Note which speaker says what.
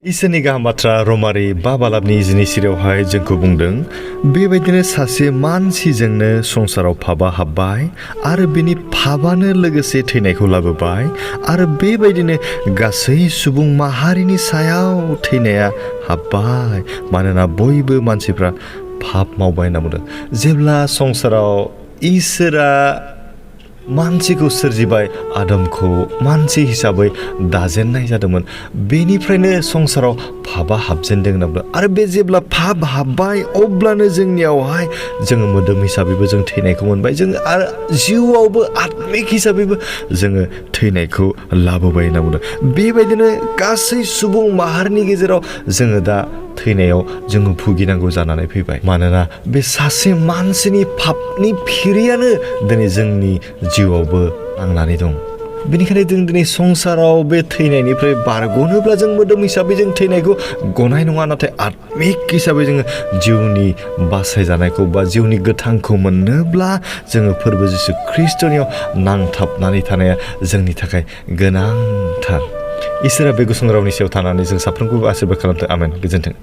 Speaker 1: इसोरनि गाहाम बाथ्रा रमारि 5 बालाबनि 2 सिरियावहाय जोंखौ बुंदों बेबायदिनो सासे मानसिजोंनो संसाराव फाबा हाबबाय आरो बिनि फाबानो लोगोसे थैनायखौ लाबोबाय आरो बेबायदिनो गासै सुबुं माहारिनि सायाव थैनाया हाबबाय मानोना बयबो मानसिफ्रा फाब मावबाय होनना बुंदों। जेब्ला संसाराव इसोरा मानसिखौ सोरजिबाय आदमखौ मानसि हिसाबै दाजेननाय जादोंमोन बेनिफ्रायनो संसाराव फाबा हाबजेनदों होनना बुंदों आरो बे जेब्ला फाब हाबबाय अब्लानो जोंनियावहाय जोङो मोदोम हिसाबैबो जों थैनायखौ मोनबाय जों आरो जिउआवबो आत्मिक हिसाबैबो जोङो थैनायखौ लाबोबाय होनना बुंदों। बेबायदिनो गासै सुबुं माहारिनि गेजेराव जोङो दा थैनायाव जोङो भुगिनांगौ जानानै फैबाय मानोना बे सासे मानसिनि फाबनि फिरियानो दिनै जोंनि जिउआवबो नांनानै दं। बेनिखायनो जों दिनै संसाराव बे थैनायनिफ्राय बारग'नोब्ला जों मोदोम हिसाबै जों थैनायखौ गनाय नङा नाथाय आत्मिक हिसाबै जोङो जिउनि बासायजानायखौ बा जिउनि गोथांखौ मोननोब्ला जोङो फोरबो जिसु ख्रिस्टनियाव नांथाबनानै थानाया जोंनि थाखाय गोनांथार। इसोरा बे गुसुं रावनि सायाव थानानै जों साफ्रोमखौबो आशीर्बाद खालामथों। आमेन। गोजोन्थों।